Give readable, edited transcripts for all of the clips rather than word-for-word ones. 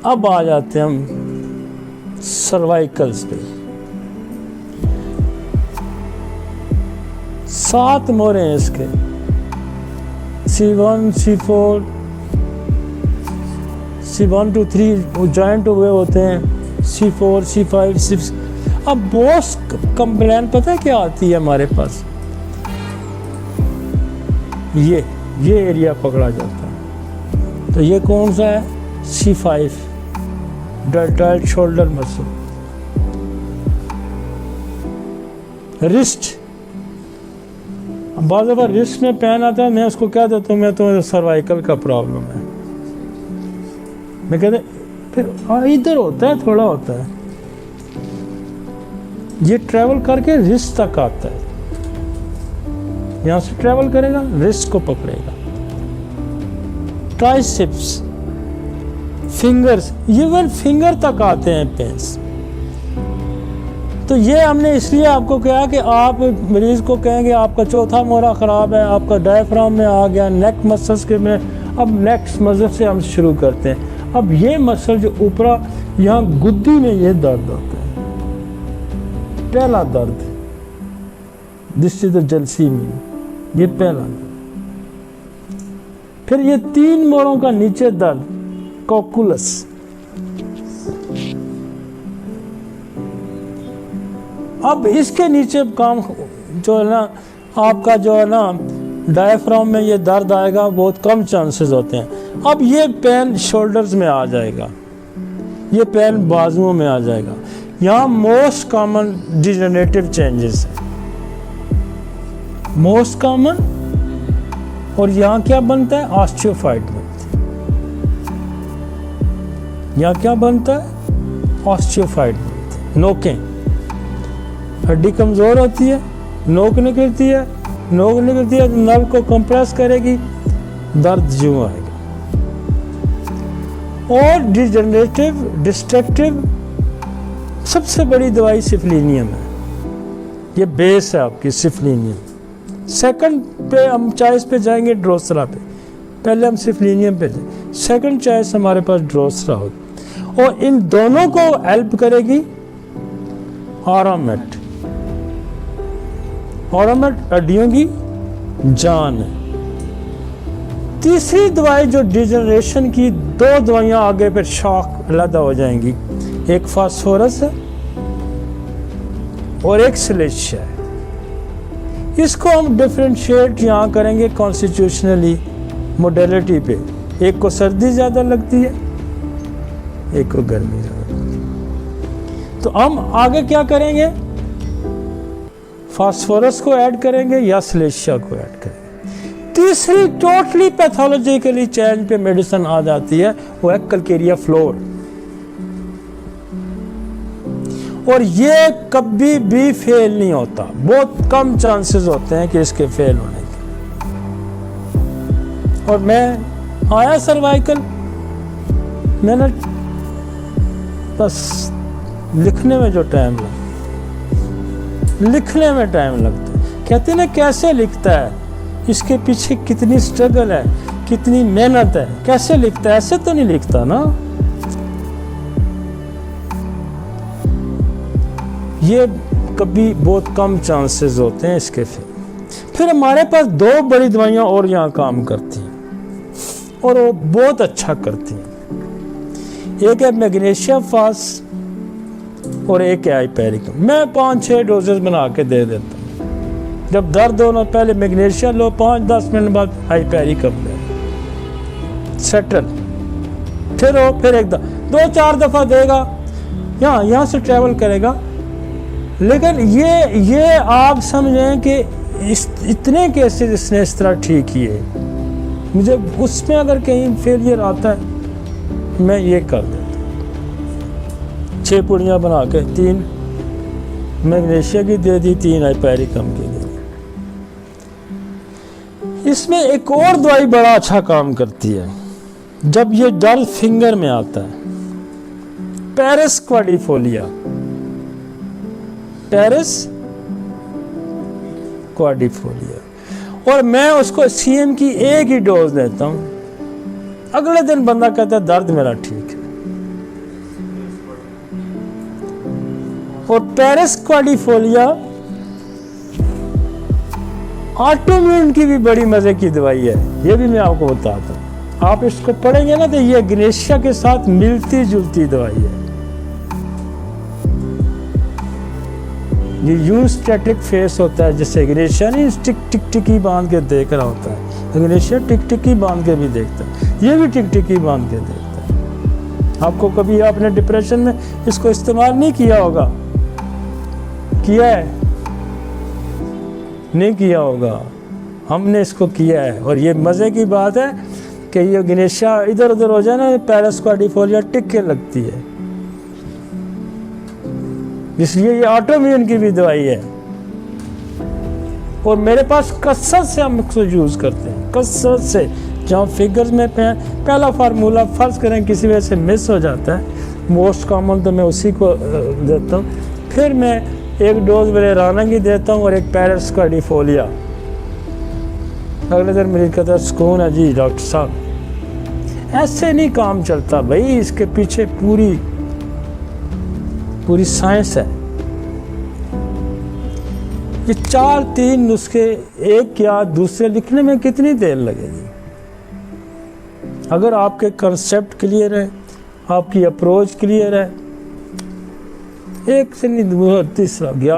अब आ जाते हैं हम सर्वाइकल्स पे। 7 मोरे हैं इसके, C1 C4 C1 to 3 joint हुए होते हैं, C4 C5 6। अब मोस्ट कंप्लेन पता है क्या आती है हमारे पास, ये एरिया पकड़ा जाता है। तो ये कौन सा है, C5 deltoid shoulder muscle. Wrist, बाद बार रिस्ट में पेन आता है, मैं उसको क्या देता हूँ, मैं तो सर्वाइकल का प्रॉब्लम है, मैं कहते फिर इधर होता है, थोड़ा होता है, ये ट्रैवल करके रिस्ट तक आता है, यहां से ट्रैवल करेगा, रिस्ट को पकड़ेगा। ट्राइसेप्स, फिंगर्स, इवन फिंगर तक आते हैं पेन्स। तो ये हमने इसलिए आपको कहा कि आप मरीज को कहेंगे आपका चौथा मोरा खराब है, आपका डायफ्राम में आ गया, नेक मसल्स के में। अब नेक्स्ट मसल से हम शुरू करते हैं। अब ये मसल जो ऊपरा यहाँ गुद्दी में ये दर्द होता है, पहला दर्द, दिस इज द जलसीमी, ये पहला दर्द। फिर ये 3 मोरों का नीचे दर्द, कॉकुलस। अब इसके नीचे काम जो है ना, आपका जो है ना डायफ्राम में ये दर्द आएगा, बहुत कम चांसेस होते हैं। अब ये पेन शोल्डर्स में आ जाएगा, ये पेन बाजुओं में आ जाएगा। यहाँ मोस्ट कॉमन डिजनरेटिव चेंजेस है, मोस्ट कॉमन। और यहाँ क्या बनता है, ऑस्टियोफाइट बनती है। यहाँ क्या बनता है, ऑस्टियोफाइट बनती है। नोकें, हड्डी कमजोर होती है, नोक निकलती है, नोक निकलती है तो नर्व को कंप्रेस करेगी, दर्द यूं आएगा। और डिजनरेटिव डिस्ट्रक्टिव सबसे बड़ी दवाई सिफलिनियम है, ये बेस है आपकी सिफलिनियम। सेकंड पे हम चॉइस पे जाएंगे ड्रोसरा पे, पहले हम सिफलिनियम पे जाए, सेकंड चॉइस हमारे पास ड्रोसरा होगी। और इन दोनों को हेल्प करेगी ऑरामेट। ऑरामेट हड्डियों की जान है। तीसरी दवाई जो डिजनरेशन की, 2 दवाइयां आगे फिर शॉक अलग हो जाएंगी, एक फास्फोरस है और एक सिलेशिया है। इसको हम डिफरेंशिएट यहाँ करेंगे कॉन्स्टिट्यूशनली मोडेलिटी पे, एक को सर्दी ज़्यादा लगती है, एक को गर्मी ज़्यादा लगती है। तो हम आगे क्या करेंगे, फास्फोरस को ऐड करेंगे या सिलेशिया को ऐड करेंगे। तीसरी टोटली पैथोलॉजिकली चेंज पे मेडिसिन आ जाती है, वो है कैलकेरिया फ्लोर। और ये कभी भी फेल नहीं होता, बहुत कम चांसेस होते हैं कि इसके फेल होने के। और मैं आया सर्वाइकल, मैंने बस लिखने में जो टाइम लगता, लिखने में टाइम लगता है, कहते हैं ना कैसे लिखता है, इसके पीछे कितनी स्ट्रगल है, कितनी मेहनत है, कैसे लिखता है, ऐसे तो नहीं लिखता ना। ये कभी बहुत कम चांसेस होते हैं इसके। फिर हमारे पास 2 बड़ी दवाइयां और यहाँ काम करती हैं और वो बहुत अच्छा करती हैं। एक है मैग्नीशियम फास और एक है हाइपेरिकम। मैं 5-6 डोजेस बना के दे देता हूँ। जब दर्द हो ना, पहले मैग्नीशियम लो, 5-10 मिनट बाद हाइपेरिकम ले, सेटल। फिर हो, फिर एक 2-4 दफ़ा देगा, यहाँ से ट्रैवल करेगा। लेकिन ये आप समझें कि इतने केसेस इसने इस तरह ठीक किए। मुझे उसमें अगर कहीं फेलियर आता है, मैं ये कर देता हूँ। 6 पुड़ियाँ बना के 3 मैग्नीशियम की दे दी, 3 हाइपेरिकम की दे दी। इसमें एक और दवाई बड़ा अच्छा काम करती है जब ये दर्द फिंगर में आता है, पेरिस क्वाड्रिफोलिया। पेरिस क्वाड्रिफोलिया। और मैं उसको सीएम की एक ही डोज देता हूँ, अगले दिन बंदा कहता है दर्द मेरा ठीक है। और पेरिस क्वाड्रिफोलिया ऑटोइम्यून की भी बड़ी मजे की दवाई है, ये भी मैं आपको बताता हूँ। आप इसको पढ़ेंगे ना तो ये ग्नेशिया के साथ मिलती जुलती दवाई है। ये यूं स्टैटिक फेस होता है, जैसे ग्नेशिया नहीं टिक टिक टिकी बांध के देख रहा होता है, ग्नेशिया टिक टिकी बांध के भी देखता है, ये भी टिक टिकी बांध के देखता है। आपको कभी आपने डिप्रेशन में इसको इस्तेमाल नहीं किया होगा? किया है? नहीं किया होगा, हमने इसको किया है। और ये मज़े की बात है कि ये ग्नेशिया इधर उधर हो जाए ना, पेरिस क्वाड्रिफोलिया टिक के लगती है, इसलिए ये ऑटोइम्यून की भी दवाई है। और मेरे पास कसरत से हम इसको यूज़ करते हैं, कसरत से। जहाँ फिगर्स में पहला फार्मूला फर्ज करें किसी वजह से मिस हो जाता है, मोस्ट कॉमन तो मैं उसी को देता हूँ। फिर मैं एक डोज वेलेराना की देता हूँ और एक पेरिस क्वाड्रिफोलिया। अगले दिन मेरी कहता सुकून है जी डॉक्टर साहब। ऐसे नहीं काम चलता भाई, इसके पीछे पूरी साइंस है। ये 4-3 नुस्खे एक या दूसरे लिखने में कितनी देर लगेगी? अगर आपके कंसेप्ट क्लियर है, आपकी अप्रोच क्लियर है, एक से नहीं तीसरा गया।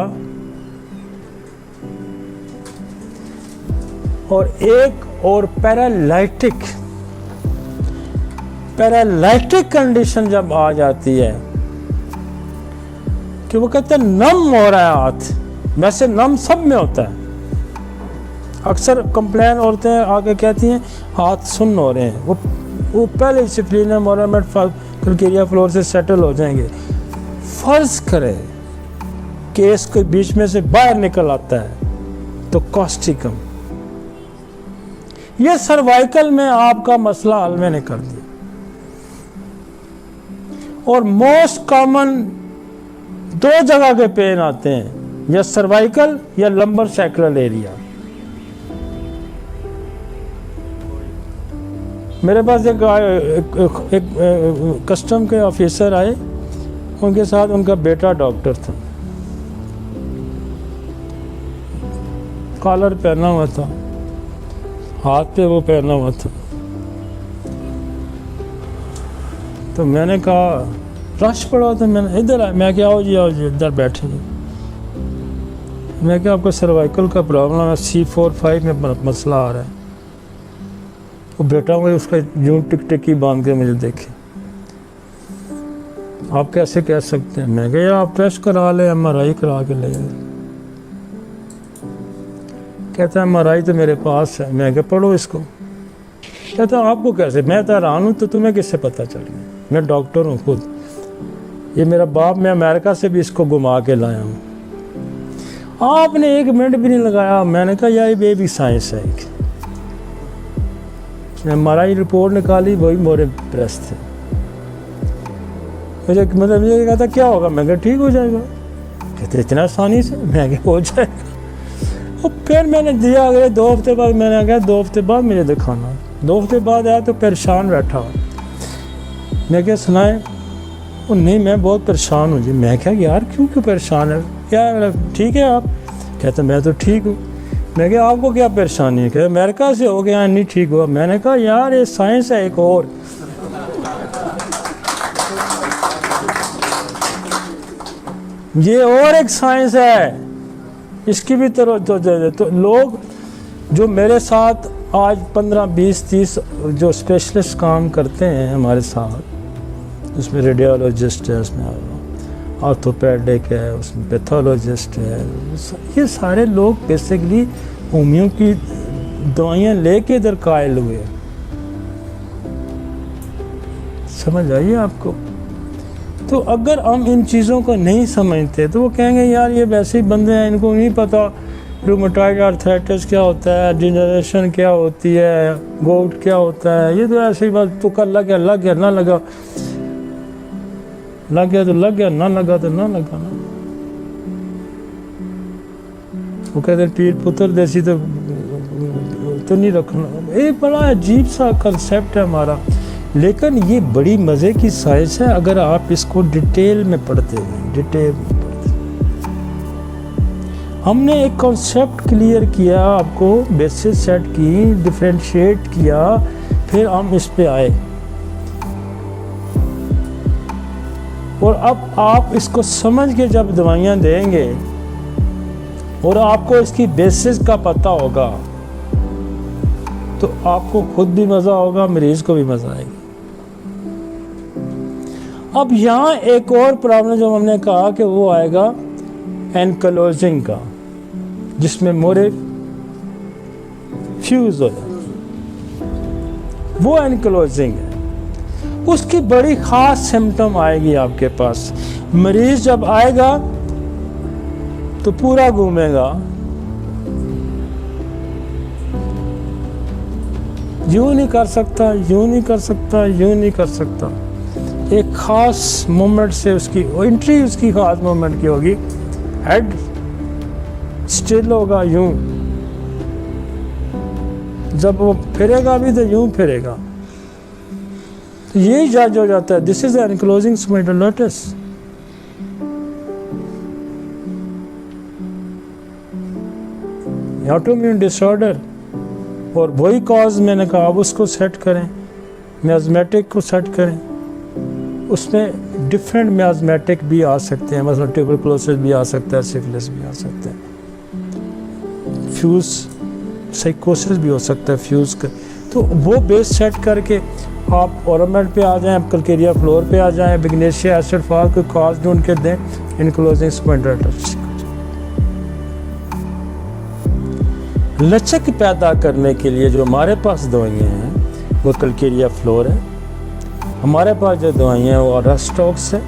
और एक और पैरालाइटिक कंडीशन जब आ जाती है कि वो कहते हैं नम हो रहा है हाथ, वैसे नम सब में होता है। अक्सर कंप्लेन औरतें आके कहती हैं हाथ सुन्न हो रहे हैं, वो पहले स्प्लीनम मोरामेट कैल्केरिया फ्लोर से सेटल हो जाएंगे। फर्ज करें केस के बीच में से बाहर निकल आता है तो कॉस्टिकम, ये सर्वाइकल में आपका मसला हल मैंने कर दिया। और मोस्ट कॉमन 2 जगह के पेन आते हैं, या सर्वाइकल या लंबर सैक्रल एरिया। मेरे पास एक कस्टम के ऑफिसर आए, उनके साथ उनका बेटा डॉक्टर था, कॉलर पहना हुआ था, हाथ पे वो पहना हुआ था। तो मैंने कहा रश पड़ा, तो मैंने इधर आया, मैं क्या आओ जी इधर बैठे जी। मैं क्या आपको सर्वाइकल का प्रॉब्लम है, C4-5 में मसला आ रहा है। वो बेटा मुझे उसका यूं टिक टिकी बांध के मुझे देखे, आप कैसे कह सकते हैं? मैं कहा आप टेस्ट करा ले, MRI करा के ले जाए। कहता है MRI तो मेरे पास है। मैं कहा पढ़ो इसको। कहता आपको कैसे? मैं तो हैरान हूँ, तो तुम्हें किससे पता चल गया? मैं डॉक्टर हूँ खुद, ये मेरा बाप, मैं अमेरिका से भी इसको घुमा के लाया हूँ। आपने 1 मिनट भी नहीं लगाया। मैंने कहा यार ये भी साइंस है। MRI रिपोर्ट निकाली, वही मोरे प्रेस थे। मुझे कहता क्या होगा? मैं कहा ठीक हो जाएगा। कहते इतना आसानी से? मैं क्या हो जाएगा। और फिर मैंने दिया, अगले 2 हफ्ते बाद मैंने कहा 2 हफ्ते बाद मुझे दिखाना। 2 हफ्ते बाद आया तो परेशान बैठा हुआ। मैं क्या सुनाए? वो नहीं मैं बहुत परेशान हूँ जी। मैं क्या यार क्यों परेशान है? क्या ठीक है आप? कहते मैं तो ठीक हूँ। मैं क्या आपको क्या परेशानी है? कहते अमेरिका से हो गया नहीं ठीक हुआ। मैंने कहा यार ये साइंस है एक और। ये और एक साइंस है, इसकी भी तो लोग जो मेरे साथ आज 15, 20, 30 जो स्पेशलिस्ट काम करते हैं हमारे साथ, उसमें रेडियोलॉजिस्ट है, उसमें ऑर्थोपेडिक है, उसमें पैथोलॉजिस्ट है, ये सारे लोग बेसिकली होमियो की दवाइयाँ लेके इधर कायल हुए। समझ आइए आपको? तो अगर हम इन चीज़ों को नहीं समझते तो वो कहेंगे यार ये वैसे ही बंदे हैं, इनको नहीं पता रूमेटॉइड आर्थराइटिस क्या होता है, डिजेनरेशन क्या होती है, गोट क्या होता है। ये तो ऐसे ही बस तुक्का लग गया ना लगा, लग गया तो लग गया, ना लगा तो ना लगा ना। वो कहते हैं पीर पुत्र देसी तो नहीं रखना। ये बड़ा अजीब सा कंसेप्ट है हमारा, लेकिन ये बड़ी मज़े की साइंस है अगर आप इसको डिटेल में पढ़ते हैं, डिटेल में पढ़ते हैं। हमने एक कॉन्सेप्ट क्लियर किया, आपको बेसिस सेट की, डिफरेंशिएट किया, फिर हम इस पे आए। और अब आप इसको समझ के जब दवाइयाँ देंगे और आपको इसकी बेसिस का पता होगा तो आपको खुद भी मज़ा होगा, मरीज को भी मज़ा आएगा। अब यहाँ एक और प्रॉब्लम जो हमने कहा कि वो आएगा एनक्लोजिंग का, जिसमें मोरे फ्यूज हो जाए, वो एनक्लोजिंग है। उसकी बड़ी खास सिम्टम आएगी आपके पास। मरीज जब आएगा तो पूरा घूमेगा, यूं नहीं कर सकता, यूं नहीं कर सकता, यूं नहीं कर सकता। एक खास मोमेंट से उसकी एंट्री, उसकी खास मोमेंट की होगी। हेड स्टिल होगा यूं, जब वो फिरेगा भी तो यूं फिरेगा। तो यही जज हो जाता है, this is ankylosing spondylitis. Autoimmune disorder. और वही कॉज मैंने कहा, अब उसको सेट करें, मियाज़मेटिक को सेट करें। उसमें डिफरेंट मियाज़मेटिक भी आ सकते हैं, मतलब ट्यूबरकुलोसिस भी आ सकता है, सिफिलिस भी आ सकता है, फ्यूज साइकोसिस भी हो सकता है फ्यूज का। तो वो बेस सेट करके आप ओरोमेड पे आ जाएं, आप कल्केरिया फ्लोर पे आ जाएं, बिग्नेशिया एसिड फॉल को कॉज ढूंढ के दें, एनक्लोजिंग स्पाइंडाइलिटिस। लचक पैदा करने के लिए जो हमारे पास दवाइयाँ हैं वो कल्केरिया फ्लोर है, हमारे पास जो दवाइयाँ हैं वो रेस्टॉक्स है,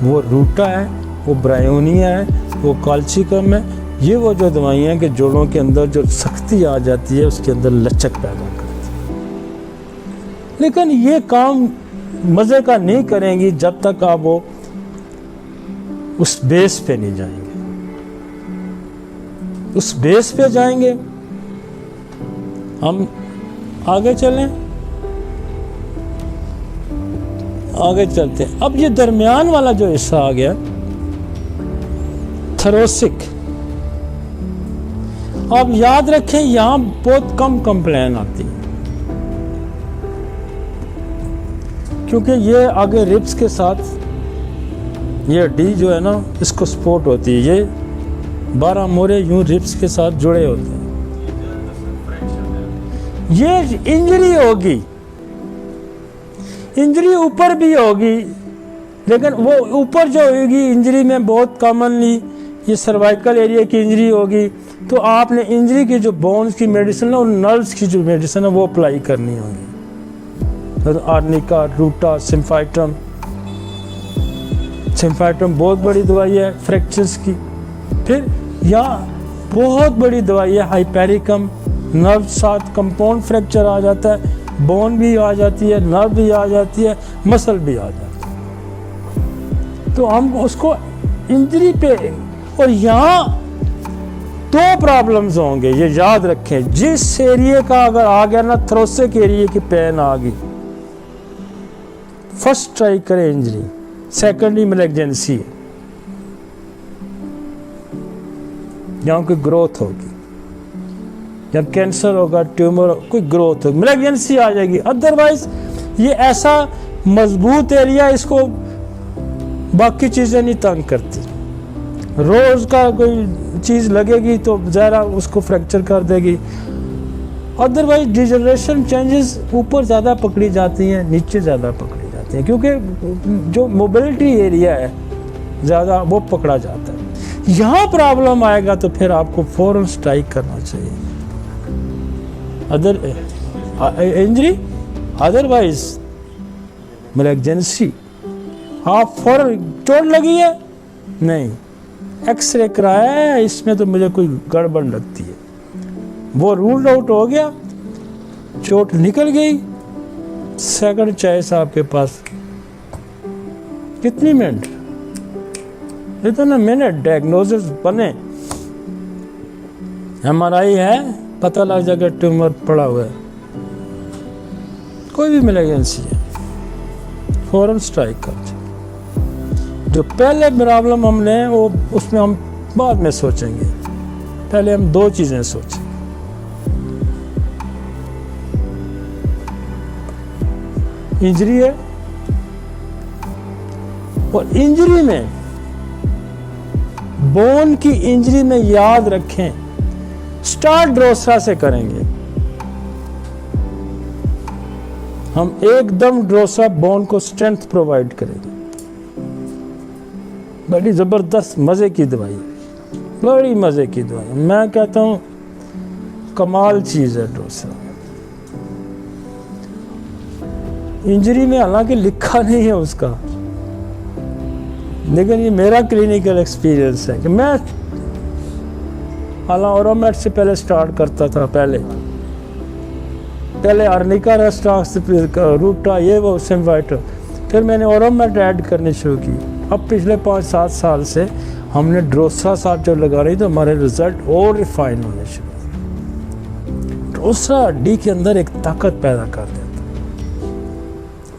वो रूटा है, वो ब्रायोनिया है, वो काल्चिकम है। ये वो जो दवाइयाँ हैं कि जोड़ों के अंदर जो सख्ती आ जाती है उसके अंदर लचक पैदा करती है। लेकिन ये काम मज़े का नहीं करेंगी जब तक आप वो उस बेस पे नहीं जाएंगे। उस बेस पे जाएंगे, हम आगे चलें, आगे चलते हैं। अब ये दरमियान वाला जो हिस्सा आ गया थोरेसिक, आप याद रखें यहां बहुत कम कंप्लेन आती है, क्योंकि ये आगे रिब्स के साथ ये हड्डी जो है ना इसको सपोर्ट होती है, ये 12 मोरे यूं रिब्स के साथ जुड़े होते हैं। ये इंजरी होगी, इंजरी ऊपर भी होगी, लेकिन वो ऊपर जो होगी इंजरी में बहुत कॉमनली ये सर्वाइकल एरिया की इंजरी होगी। तो आपने इंजरी की जो बोन्स की मेडिसिन है और नर्व्स की जो मेडिसिन है वो अप्लाई करनी होगी। तो आर्निका, रूटा, सिम्फाइट्रम। सिम्फाइट्रम बहुत बड़ी दवाई है फ्रैक्चर्स की। फिर यहाँ बहुत बड़ी दवाई है हाइपेरिकम, नर्व साथ कंपाउंड फ्रैक्चर आ जाता है, बोन भी आ जाती है, नर्व भी आ जाती है, मसल भी आ जाती है। तो हम उसको इंजरी पे, और यहाँ 2 प्रॉब्लम्स होंगे, ये याद रखें। जिस एरिया का अगर आ गया ना थोरेसिक एरिया की पेन आ गई, फर्स्ट ट्राई करें इंजरी, सेकेंडरी मैलिग्नेंसी है, यहाँ कोई ग्रोथ होगी, जब कैंसर होगा, ट्यूमर, कोई ग्रोथ होगी, मैलिग्नेंसी आ जाएगी। अदरवाइज ये ऐसा मजबूत एरिया, इसको बाकी चीज़ें नहीं तंग करती। रोज़ का कोई चीज़ लगेगी तो ज़रा उसको फ्रैक्चर कर देगी। अदरवाइज डिजनरेशन चेंजेस ऊपर ज़्यादा पकड़ी जाती हैं, नीचे ज़्यादा पकड़ी जाती हैं, क्योंकि जो मोबिलिटी एरिया है ज़्यादा वो पकड़ा जाता है। यहाँ प्रॉब्लम आएगा तो फिर आपको फ़ौरन स्ट्राइक करना चाहिए। अदर इंजरी, अदरवाइज मैलिग्नेंसी, आप फौरन चोट लगी है, नहीं एक्सरे कराया है, इसमें तो मुझे कोई गड़बड़ लगती है, वो रूल आउट हो गया, चोट निकल गई, सेकंड चॉइस आपके पास। कितनी मिनट, इतना मिनट डायग्नोसिस बने, MRI है, पता लग जाएगा ट्यूमर पड़ा हुआ है, कोई भी मैलिग्नेंसी है, फौरन स्ट्राइक कर। जो पहले प्रॉब्लम हमने वो उसमें हम बाद में सोचेंगे। पहले हम दो चीजें सोचें। इंजरी है, और इंजरी में, बोन की इंजरी में याद रखें, स्टार्ट ड्रोसरा से करेंगे हम, एकदम ड्रोसरा बोन को स्ट्रेंथ प्रोवाइड करेंगे। बड़ी जबरदस्त मजे की दवाई है, बड़ी मजे की दवाई, मैं कहता हूं कमाल चीज है ड्रोसरा। इंजरी में हालांकि लिखा नहीं है उसका, लेकिन ये मेरा क्लिनिकल एक्सपीरियंस है कि मैं हालांकि ओरोमेट से पहले स्टार्ट करता था, पहले अर्निका रेस्टाक्स, रूटा, ये वो सिम्वाइटर, फिर मैंने ओरोमेट ऐड करनी शुरू की। अब पिछले 5-7 साल से हमने ड्रोसरा साहब जब लगा रही तो हमारे रिजल्ट और रिफाइन होने शुरू हुए। ड्रोसरा हड्डी के अंदर एक ताकत पैदा कर देता,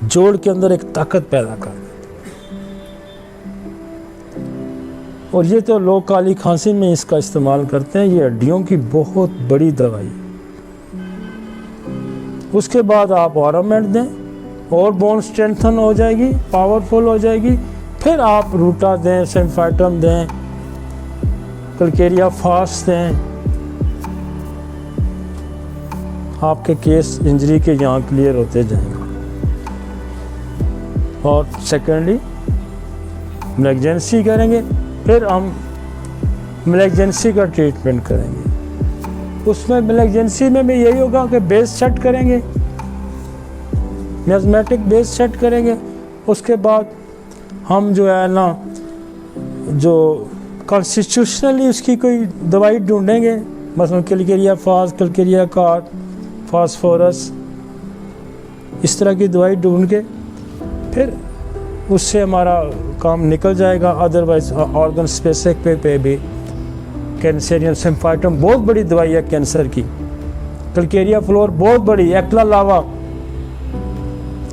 जोड़ के अंदर एक ताकत पैदा कर देता। और ये तो लोग काली खांसी में इसका इस्तेमाल करते हैं, ये हड्डियों की बहुत बड़ी दवाई। उसके बाद आप ओरोमेट दें और बोन स्ट्रेंथन हो जाएगी, पावरफुल हो जाएगी। फिर आप रूटा दें, सिम्फाइटम दें, कलकेरिया फास्ट दें, आपके केस इंजरी के यहाँ क्लियर होते जाएंगे। और सेकेंडली मैलेग्नेंसी करेंगे, फिर हम मैलेग्नेंसी का ट्रीटमेंट करेंगे। उसमें मैलेग्नेंसी में भी यही होगा कि बेस सेट करेंगे, मियाज़मेटिक बेस सेट करेंगे। उसके बाद हम जो है ना, जो कॉन्स्टिट्यूशनली उसकी कोई दवाई ढूंढेंगे, मसलन Calcarea fast, Calcarea card, phosphorus, इस तरह की दवाई ढूंढ के फिर उससे हमारा काम निकल जाएगा। अदरवाइज ऑर्गन स्पेसिफिक पे भी कैंसरियन सिम्फाइटम बहुत बड़ी दवाई है कैंसर की, कलकेरिया फ्लोर बहुत बड़ी, एक्ला लावा,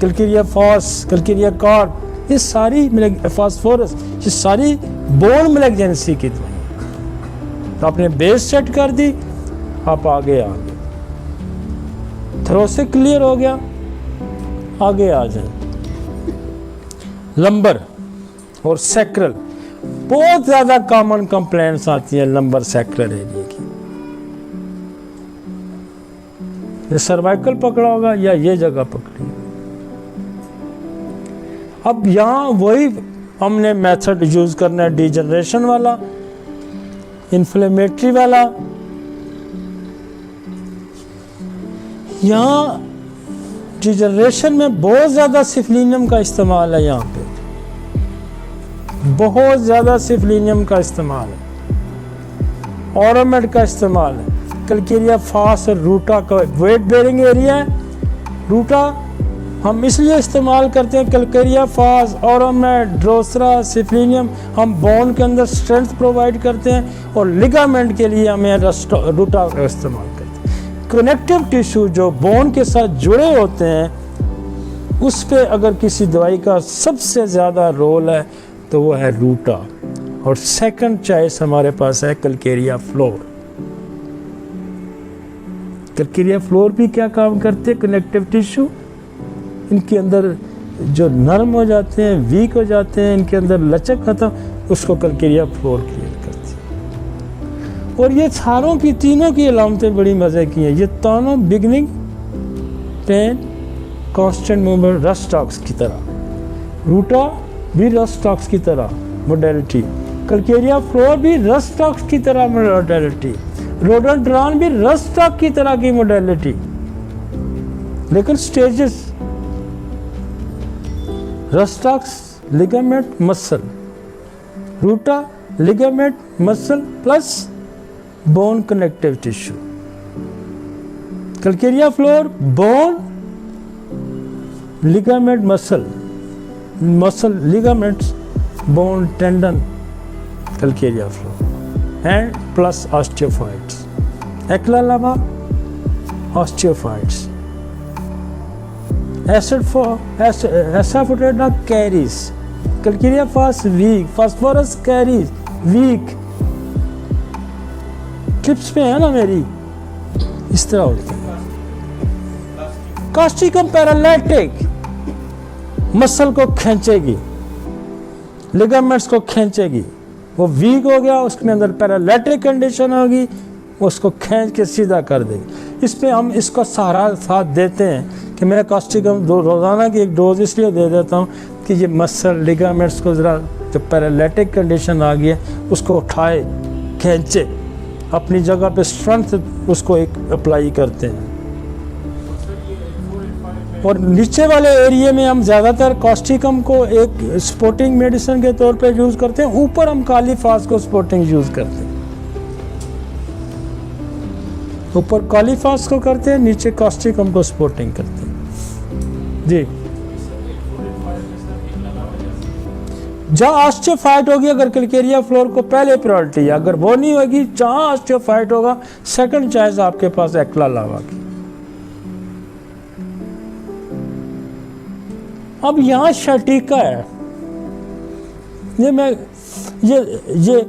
कलकेरिया फास्ट, कलकेरिया कार्ड, ये सारी फास्फोरस, ये सारी बोन मैलेग्नेंसी की दवाई। तो आपने बेस सेट कर दी, आप आगे आ गए, थ्रोसिक क्लियर हो गया, आगे आ जाए। लंबर और सैक्रल, बहुत ज्यादा कॉमन कंप्लेंट्स आती है लंबर सैक्रल एरिया की। ये सर्वाइकल पकड़ा होगा या ये जगह पकड़ी। अब यहां वही हमने मेथड यूज करना है, डिजनरेशन वाला, इन्फ्लेमेटरी वाला। यहां डिजनरेशन में बहुत ज्यादा सिफलिनियम का इस्तेमाल है, यहाँ पे बहुत ज्यादा सिफलिनियम का इस्तेमाल है, ओरोमेट का इस्तेमाल है, कलकेरिया फास्ट और रूटा का वेट बेरिंग एरिया है। रूटा हम इसलिए इस्तेमाल करते हैं, कलकेरिया फास्ट, ओरोमेट, ड्रोसरा, सिफलिनियम हम बोन के अंदर स्ट्रेंथ प्रोवाइड करते हैं, और लिगामेंट के लिए हमें रूटा का इस्तेमाल करते हैं। कनेक्टिव टिश्यू जो बोन के साथ जुड़े होते हैं, उस पे अगर किसी दवाई का सबसे ज़्यादा रोल है तो वो है रूटा, और सेकंड चॉइस हमारे पास है कलकेरिया फ्लोर। कलकेरिया फ्लोर भी क्या काम करते हैं, कनेक्टिव टिश्यू, इनके अंदर जो नरम हो जाते हैं, वीक हो जाते हैं, इनके अंदर लचक खत्म, उसको कलकेरिया फ्लोर क्लियर करती है। और ये सारों की, तीनों की अलामतें बड़ी मज़े की हैं। ये तीनों beginning pain, constant movement, rhus tox की तरह। रूटा भी रस्टॉक्स की तरह मोडेलिटी, कलकेरिया फ्लोर भी रस्टॉक्स की तरह मोडेलिटी, रोडोडेंड्रॉन भी रस्टॉक की तरह की मोडेलिटी, लेकिन stages. Rhus tox ligament muscle, Ruta ligament muscle plus bone connective tissue, calcarea fluor bone ligament muscle, muscle ligaments, bone tendon, calcaria floor, and plus osteophytes, Hekla lava, osteophytes, asafoetida carries, calcaria fast weak, phosphorus carries weak, clips पे है ना मेरी, इस तरह होती है। Causticum paralytic, muscle को खींचेगी, ligaments को खींचेगी, वो वीक हो गया, उसके अंदर पैरालिटिक कंडीशन होगी, उसको खींच के सीधा कर देगी। इसमें हम इसका सहारा साथ देते हैं कि मैं कास्टिकम रोज़ाना की एक डोज इसलिए दे देता हूँ कि ये मसल लिगामेंट्स को ज़रा, जो पैरालिटिक कंडीशन आ गई है उसको उठाए, खींचे, अपनी जगह पे स्ट्रेंथ उसको एक अप्लाई करते हैं। और नीचे वाले एरिया में हम ज़्यादातर कास्टिकम को एक सपोर्टिंग मेडिसिन के तौर पे यूज़ करते हैं, ऊपर हम कालीफास को सपोर्टिंग यूज़ करते हैं। ऊपर कालीफास को करते हैं, नीचे कास्टिकम को सपोर्टिंग करते हैं जी। जहाँ ऑस्टियोफाइट होगी, अगर कैलकेरिया फ्लोर को पहले प्रायोरिटी है, अगर वो नहीं होगी, जहाँ ऑस्टियोफाइट होगा सेकंड चॉइस आपके पास एक्ला लावा की। अब यहाँ शटीका है, ये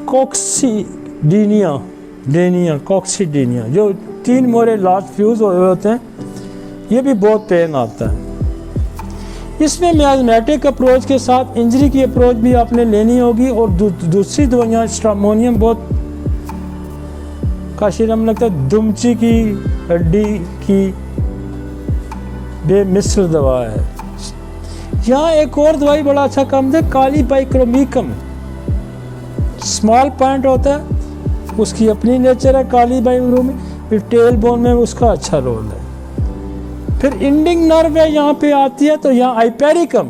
कॉक्सीडीनिया जो 3 मोरे लार्ज फ्यूज हुए होते हैं, ये भी बहुत पेन आता है। इसमें मियाज़मेटिक अप्रोच के साथ इंजरी की अप्रोच भी आपने लेनी होगी, और दूसरी दवाइयाँ स्ट्रामोनियम बहुत काशिरम लगता है, दुमची की हड्डी की बेमिसल दवा है। यहाँ एक और दवाई बड़ा अच्छा काम दे, काली बाइक्रोमिकम, स्मॉल पॉइंट होता है, उसकी अपनी नेचर है काली बाइक्रोमिकम, फिर टेल बोन में उसका अच्छा रोल है। फिर इंडिंग नर्व है यहाँ पे आती है, तो यहाँ आइपेरिकम